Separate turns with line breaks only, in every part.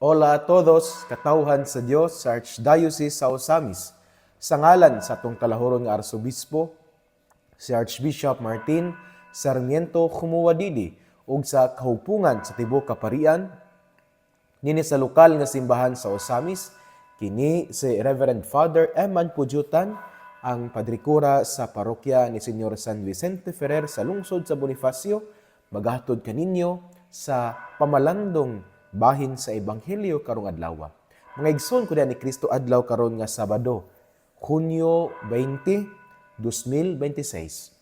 Hola a todos, katawhan sa Dios sa Archdiocese sa Osamis. Sa ngalan sa atong kalahuron nga Arsobispo, si Archbishop Martin Sarmiento Khumuwadidi ug sa kahupungan sa tibuok kaparian, nini sa lokal nga simbahan sa Osamis, kini si Reverend Father Eman Pujutan, ang padrikura sa parokya ni Senyor San Vicente Ferrer sa lungsod sa Bonifacio, maghatod kaninyo sa pamalandong bahin sa Ebanghelyo karong adlaw. Mga igsoon ko ni Kristo adlaw karon nga Sabado, Hunyo 20, 2026.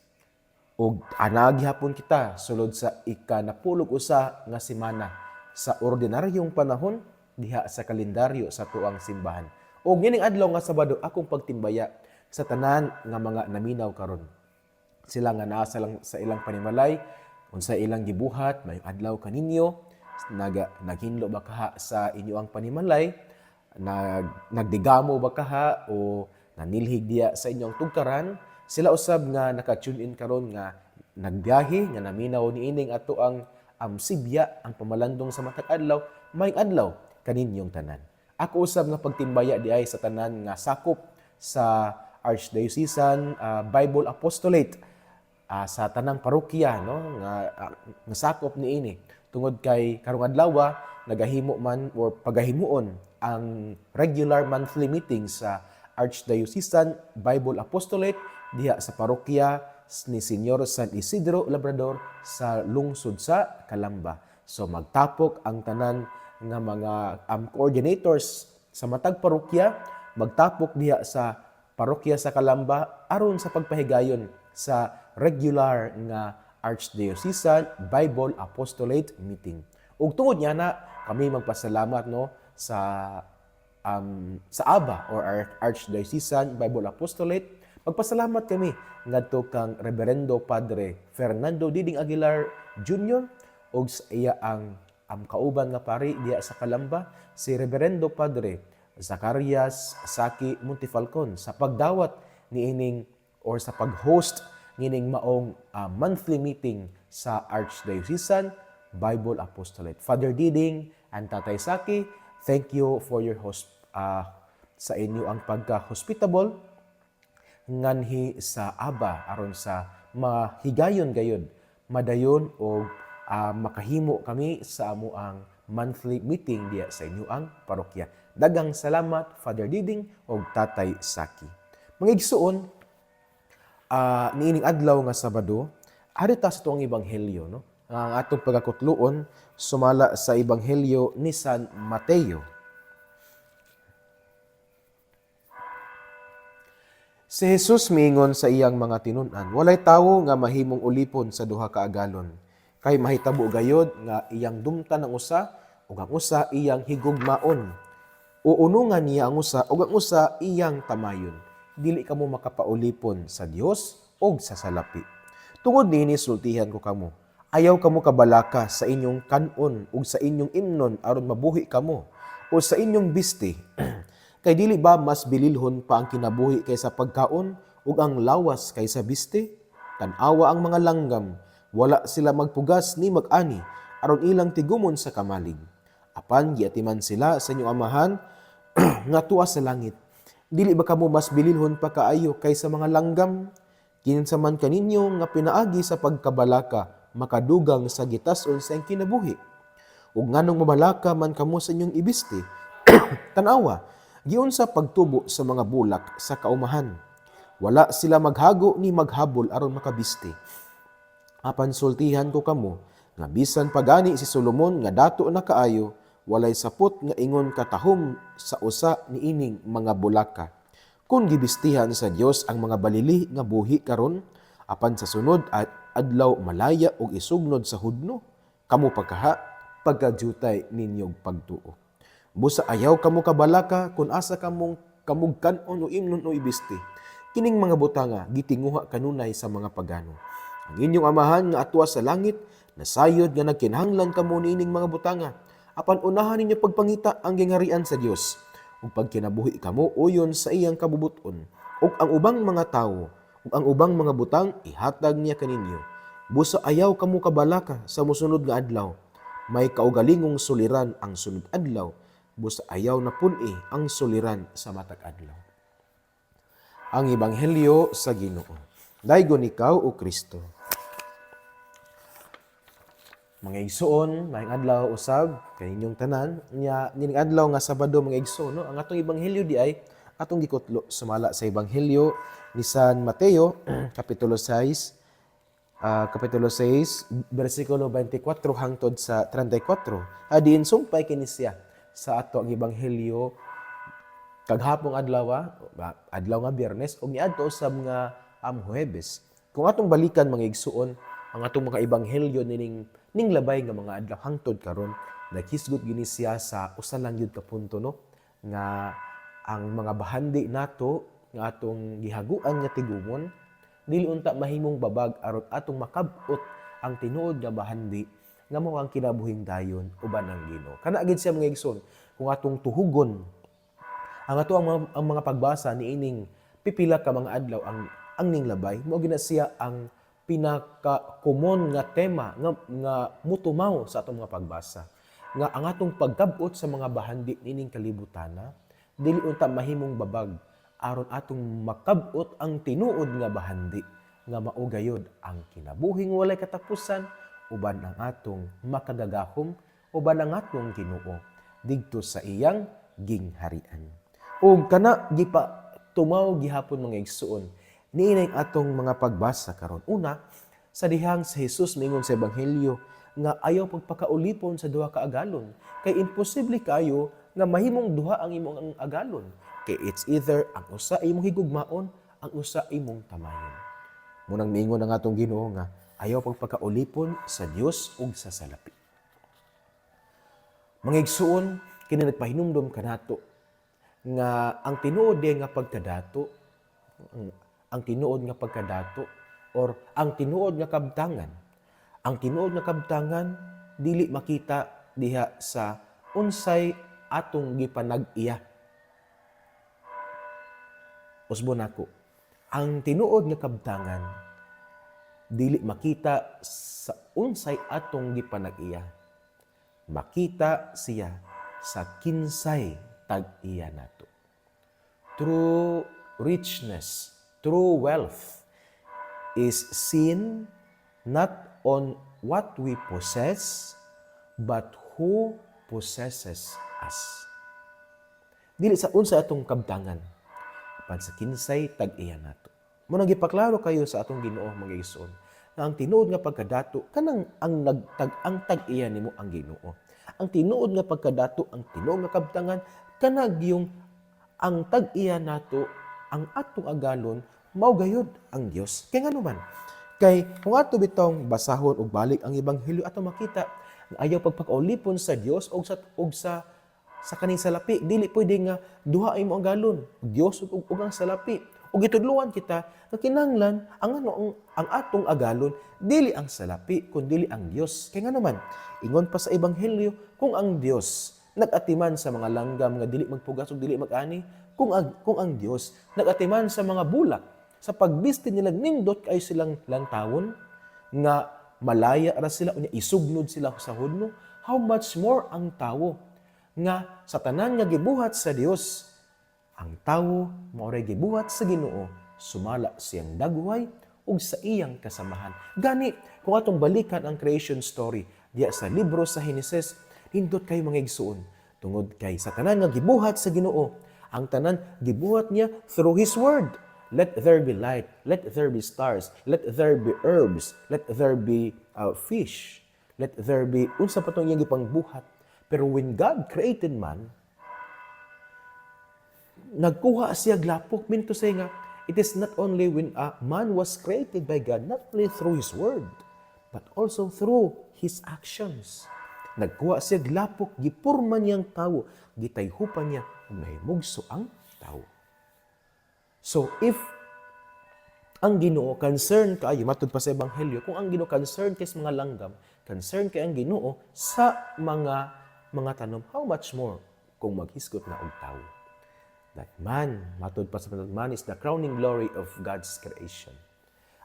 Ug anagi hapon kita sulod sa ika-napulog usa nga semana sa ordinaryong panahon diha sa kalendaryo sa tuang simbahan. Ug gining adlaw nga Sabado akong pagtimbaya sa tanan nga mga naminaw karon. Sila nga naa sa ilang panimalay, unsa ilang gibuhat, may adlaw kaninyo, naghinlo ba kaha sa inyo ang panimalay, nagdigamo ba kaha o nanilhig diya sa inyong tugkaran, sila usab nga naka-tune in karon nga nagbiyahe nga naminaw niining ato ang Sibya, ang pamalandong sa matag adlaw, may adlaw kaninyong tanan. Ako usab nga pagtimbaya diay sa tanan nga sakop sa Archdiocesan Bible Apostolate sa tanang parokya no nga sakop niini tungod kay karong adlaw nagahimo man or pagahimuon ang regular monthly meeting sa Archdiocesan Bible Apostolate diha sa parokya ni Senyor San Isidro Labrador sa lungsod sa Calamba. So magtapok ang tanan nga mga coordinators sa matag parokya, magtapok diha sa parokya sa Calamba aron sa pagpahigayon sa regular nga Archdiocesan Bible Apostolate meeting. Ug tungod niya na kami magpasalamat no sa ABA or Archdiocesan Bible Apostolate. Magpasalamat kami ngadto kang Reverendo Padre Fernando Diding Aguilar Jr. ug sa iya ang kauban nga pari diya sa Calamba, si Reverendo Padre Zacarias Saki Montifalcon sa pagdawat niining or sa pag-host nining maong monthly meeting sa Archdiocesan Bible Apostolate. Father Diding and Tatay Saki, thank you for your sa inyo ang pagka-hospitable nganhi sa ABA aron sa mahigayon gayud madayon o makahimo kami sa amo ang monthly meeting diya sa inyo ang parokya. Dagang salamat Father Diding o Tatay Saki. Mga igsuon, niining adlaw nga Sabado, harita sa tuang ebanghelyo no. Ang atong pagakutluon sumala sa ebanghelyo ni San Mateo. Si Jesus miingon sa iyang mga tinun-an, walay tawo nga mahimong ulipon sa duha ka agalon. Kay mahitabo gayod nga iyang dumtan ang usa ug ang usa iyang higugmaon. Uunungan niya ang usa ug ang usa iyang tamayon. Dili kamo makapaulipon sa Dios ug sa salapi. Tungod niini sultihan ko kamo. Ayaw kamo kabalaka sa inyong kanon ug sa inyong imnon aron mabuhi kamo o sa inyong biste. Kay dili ba mas bililhon pa ang kinabuhi kaysa pagkaon ug ang lawas kaysa biste? Tan-awa ang mga langgam, wala sila magpugas ni mag-ani aron ilang tigumon sa kamalig. Apan giatiman sila sa inyong amahan nga tuwa sa langit. Dili ba kamo mas bililhon pa kaayo kaysa mga langgam? Kinsa man kaninyo nga pinaagi sa pagkabalaka makadugang sa gitas-on sa iyang kinabuhi. Ug nganong mabalaka man kamo sa inyong ibiste? Tan-awa, giunsa pagtubo sa mga bulak sa kaumahan. Wala sila maghago ni maghabol aron makabiste. Apan sultihan ko kamo nga bisan pagani si Solomon nga dato na kaayo, walay sapot nga ingon katahom sa usa niining mga bulaka. Kung gibistihan sa Dios ang mga balili nga buhi karon, apan sa sunod at adlaw malaya og isugnod sa hudno, kamo pagkaha pagkajutay ninyong pagtuo. Busa ayaw kamo kabalaka kung asa kamong kamugkanon o imnon o ibiste. Kining mga butanga gitinguha kanunay sa mga pagano. Ang inyong amahan nga atwa sa langit, nasayod nga nagkinahanglan kamo niining mga butanga. Apan unahan ninyo pagpangita ang gingarian sa Dios. Ug pagkinabuhi kamo uyon sa iyang kabubuton. Ug ang ubang mga tawo, ug ang ubang mga butang ihatag niya kaninyo. Busa ayaw kamo kabalaka sa mosunod nga adlaw. May kaugalingong suliran ang sunod adlaw. busa ayaw na pun-i ang suliran sa matag adlaw. Ang Ebanghelyo sa Ginoo. Daygon ikaw o Kristo. Mga igsoon, maayong adlaw usab kay inyong tanan. Ning adlaw nga Sabado mga igsoon, no? Ang atong ebanghelyo di ay atong gikutlo sumala sa ebanghelyo ni San Mateo kapitulo 6 versikulo 24 hangtod sa 34. Diin sumpay kini siya sa ato ang ebanghelyo kaghapong adlaw nga Biyernes ug niadto sa mga Huwebes. Kung atong balikan mga igsuon ang atong mga ebanghelyo ning labay nga mga adlaw hangtod karon, naghisgot gini siya sa usa lang gyud ka punto, no, nga ang mga bahandi nato nga atong gihaguan nga tigumon dili unta mahimong babag aron atong makab-ot ang tinuod nga bahandi nga mao ang kinabuhing dayon uban ang Ginoo. Kana gid siya mga igsoon, kung atong tuhugon ang ato ang mga pagbasa niining pipila ka mga adlaw ang ning labay, mao gina siya ang pinaka-common nga tema nga mutumaw sa atong mga pagbasa. Nga ang atong pagkabot sa mga bahandi nining kalibutana, dili unta mahimong babag aron atong makabot ang tinuod nga bahandi nga mao gayud ang kinabuhing walay katapusan uban ang atong makagagahom uban ang atong Ginoo didto sa iyang gingharian. Ug kana gipa tumaw gihapon mga igsuon niinay atong mga pagbasa karon. Una, sa dihang sa Hesus mingon sa ebanghelyo nga ayaw pagpakaulipon sa duha ka agalon kay imposible kayo nga mahimong duha ang imong agalon. Kay it's either ang usa imong higugmaon, ang usa imong tamayon. Munang miingon ang atong Ginoo nga ayaw pagpakaulipon sa Dios ug sa salapi. Mga igsuon, kini nagpahinumdom kanato nga ang tinuod nga pagkadato, ang tinuod nga pagkadato or ang tinuod nga kabtangan. Ang tinuod nga kabtangan dili makita diha sa unsay atong gipanag-iya. Usbon ako. Ang tinuod nga kabtangan dili makita sa unsay atong gipanag-iya. Makita siya sa kinsay tag-iya nato. True richness, true wealth is seen not on what we possess, but who possesses us. Dili sa unsa atong kabtangan, apan sa kinsay tag-iya nato. Muna gipaklaro kayo sa atong Ginoo mga igsoon, na ang tinuod nga pagkadato kanang ang tag-iya nimo ang Ginoo. Ang tinuod nga pagkadato, ang tinuod nga kabtangan kanang yung ang tag-iya nato, ang atong agalon mao gayud ang Dios. Kay ngano man? Kay kung ato bitong basahon og balik ang ebanghelyo ato makita nga ayaw pagpakaulipon sa Dios og sa kaning salapi. Dili pwede nga duha imo ang galon, Dios ug ang salapi. Ug gitudloan kita nga kinahanglan ang atong agalon dili ang salapi kun dili ang Dios. Kay ngano man? Ingon pa sa ebanghelyo, kung ang Dios nag-atiman sa mga langgam nga dili magpugas ug dili mag-ani, kung ang Dios nag-atiman sa mga bulak sa pagbiste nila nindot kay silang lantawon nga malaya ra sila unya isugnod sila sa hudno, how much more ang tawo nga sa tanan nga gibuhat sa Dios, ang tawo maoray gibuhat sa Ginoo, sumala siyang dagway ug sa iyang kasamahan. Gani kung atong balikan ang creation story diya sa libro sa Henesis, nindot kay mga igsuon tungod kay sa tanan nga gibuhat sa Ginoo, ang tanan gibuhat niya through His Word. Let there be light, let there be stars, let there be herbs, let there be fish, let there be unsa pa tong iyang gipangbuhat. Pero when God created man, nagkuha siya glapok, mean to say nga, it is not only when man was created by God, not only through His Word, but also through His actions. Nagkuha siya glapok, gipurma niyang tao, gitayhupan niya, mahimugso ang tao. So, if ang Ginoo concerned kayo, matud pa sa ebanghelyo, kung ang Ginoo concerned kay sa mga langgam, concerned kay ang Ginoo sa mga tanom, how much more kung maghisgot na og tawo? That man, matud pa sa man is the crowning glory of God's creation.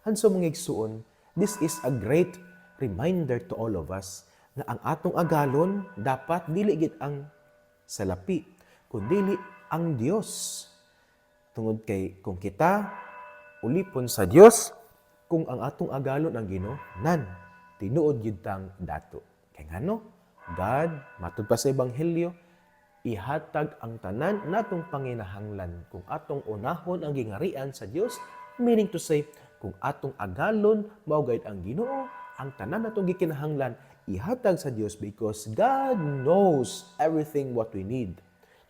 And so mga igsuon, this is a great reminder to all of us na ang atong agalon dapat dili gid ang salapi, kundili ang Dios. Tungod kay kung kita ulipon sa Dios, kung ang atong agalon ang Ginoo, nan tinuod gyud tang dato. Kay ngano? God matud pa sa ebanghelyo, ihatag ang tanan natong panginahanglan kung atong unahon ang gingarian sa Dios, meaning to say, kung atong agalon mao gayud ang Ginoo, ang tanan natong gikinahanglan ihatag sa Dios because God knows everything what we need.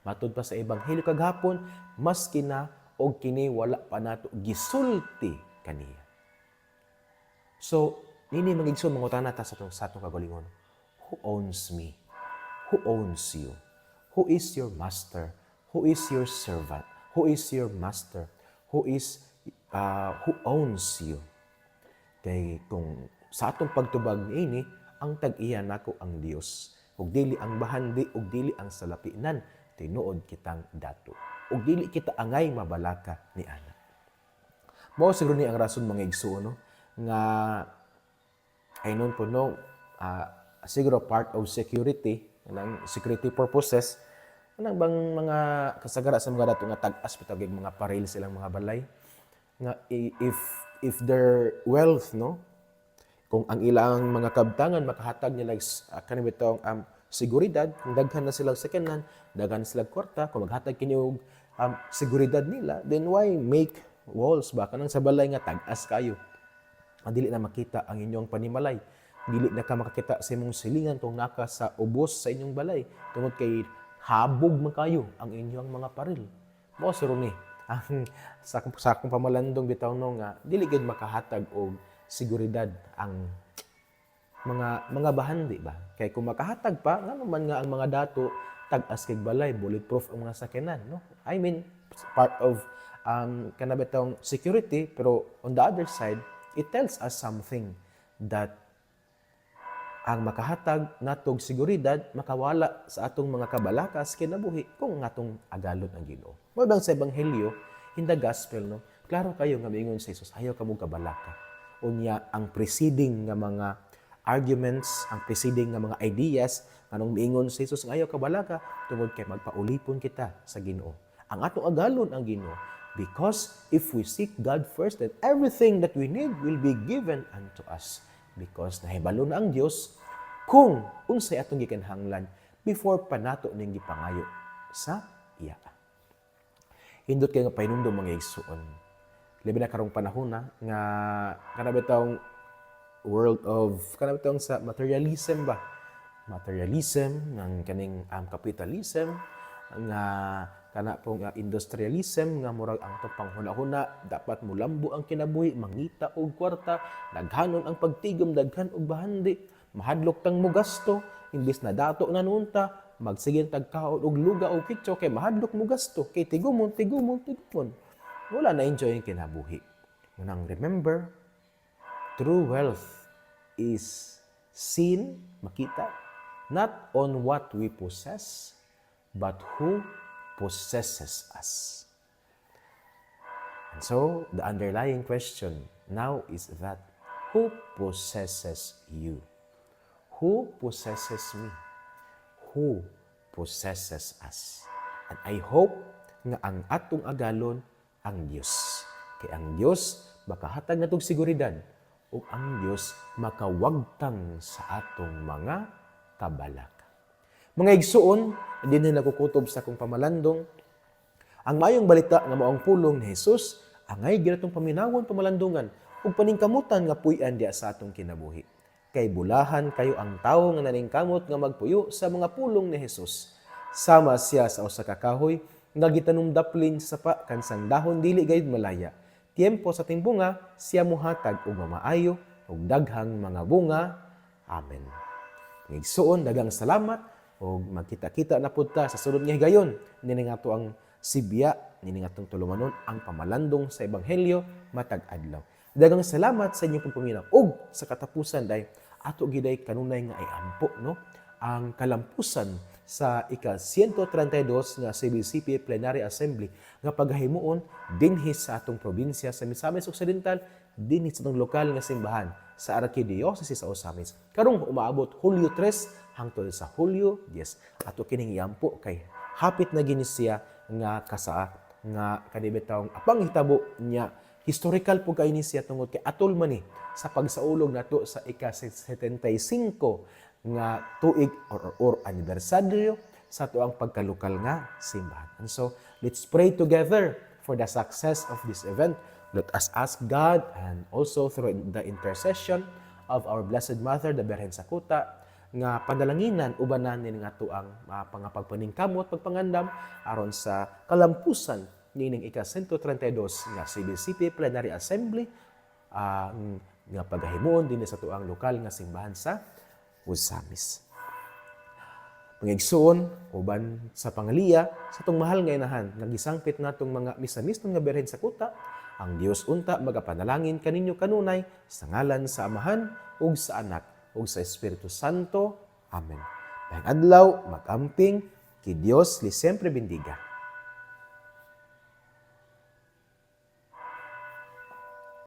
Matud pa sa ebanghelyo kaghapon, maski na og kini wala pa nato gisulti kaniya. So, nini magigsoon mangutana ta sa atong kagalingon. Who owns me? Who owns you? Who is your master? Who is your servant? Who is your master? Who owns you? Kay kung sa atong pagtubag niini, ang tag-iya nako ang Dios. Ug dili ang bahandi, ug dili ang salapinan, tinuod kitang dato. Ug dili kita angay mabalaka ni ana. Mao siguro ni ang rason mga igsuon no nga aynon po no siguro part of security ng security purposes anang bang mga kasagara sa mga dato nga tag-as pitag mga paril silang mga balay nga if their wealth no kung ang ilang mga kabtangan makahatag nila kanang bitong seguridad, kung daghan na silang sakyanan, daghan na silang kwarta, kung maghatag kini og seguridad nila, then why make walls ba kanang sa balay nga tag-as kayo? Dili na makita ang inyong panimalay. Dili na ka makakita sa imong silingan kung naka sa ubos sa inyong balay. Tungod kay habog man kayo ang inyong mga paril. Mao suro ni ang sa akong pamalandong bitaw no nga dili gid makahatag og seguridad ang mga bahandi ba. Kay kung makahatag pa ngano man nga ang mga dato tag-as kay balay bulletproof ang mga sakyanan no. I mean part of kanabitong security pero on the other side it tells us something that ang makahatag natog seguridad makawala sa atong mga kabalakas kinabuhi kung atong agalon ang Ginoo. Mao bang sa ebanghelyo in the gospel no, klaro kayo nga miingon sa Jesus ayaw kamo kabalaka. Unya ang preceding nga mga arguments, ang preceding nga mga ideas anong miingon sa Jesus nga ayaw kabalaka tungod kay magpaulipon kita sa Ginoo. Ang atong agalon ang Ginoo because if we seek God first then everything that we need will be given unto us. Because nahibalo na ang Dios kung unsay atong gikinahanglan before pa nato ning gipangayo sa iya. Hindot kay nga pahinumdom mga igsuon. Labi na karong panahon na nga kanabitong world of kanabitong sa materialism ba? Materialism ng kaning capitalism nga kana pong industrialism nga murag ang panghuna-huna dapat mulambo ang kinabuhi mangita og kwarta daghanon ang pagtigom daghan og bahandi mahadlok tang mo gasto imbis na dato na nunta magsigin tagkaon og luga og kitso kay mahadlok mo gasto kay tigumon wala na enjoy ang kinabuhi. Munang remember true wealth is seen makita not on what we possess but who possesses us. And so, the underlying question now is that, who possesses you? Who possesses me? Who possesses us? And I hope nga ang atong agalon ang Dios. Kay ang Dios makahatag natong seguridad ug ang Dios makawagtang sa atong mga kabalaka. Mga igsuon, din na nakukutob sa akong pamalandong, ang mayong balita nga maong pulong ni Jesus, angay ginatong paminawon pamalandungan, ug paningkamutan nga puy-an diya sa atong kinabuhi. Kay bulahan kayo ang tawo nga naningkamot nga magpuyo sa mga pulong ni Jesus. Sama siya sa usa ka kahoy, nga gitanumdaplin sa pa kansang dahon dili gayud malaya. Tiempo sa timbunga, siya muhatag og mamaayo ug daghang mga bunga. Amen. Igsuon, daghang salamat o magkita-kita na pud ta sa sulod nga higayon. Nini nga to ang sibya, nini nga tong tulumanon ang pamalandong sa ebanghelyo matag adlaw. Daghang salamat sa inyong pagpaminaw. Og sa katapusan day ato giday kanunay nga ay ampo no ang kalampusan sa ika-132 nga CBCP Plenary Assembly nga paghimuon dinhi sa atong probinsya sa Misamis Occidental dinhi sa atong lokal nga simbahan sa Arkidiocese sa Osamis. Karong umaabot Hulyo 3 hangtod sa Hulyo 10. Ato kining iampo kay hapit na gini siya nga kasaa nga kanibitawng apang hitabo niya historical po kay ni siya tungod kay atol man ni sa pagsaulog nato sa ika-75 nga tuig or anibersaryo sa tuang pagkalokal nga simbahan. And so let's pray together for the success of this event. Let us ask God, and also through the intercession of our Blessed Mother, the Birhen Sakuta, nga panalanginan ubanan ni nga tuang pagpaningkamot pagpangandam aron sa kalampusan nining ika-132 nga Cebu City Plenary Assembly nga paghimuon din sa tuang lokal nga simbahan sa Usamis. Pangigsuon uban sa pangaliya sa tong mahal nga inahan nagisangpit natong mga misa-mismong nga Birhen Sakuta, ang Dios unta magapanalangin kaninyo kanunay sa ngalan sa Amahan ug sa Anak ug sa Espiritu Santo. Amen. Maayong adlaw, mag-amping, ki Dios li siempre bendiga.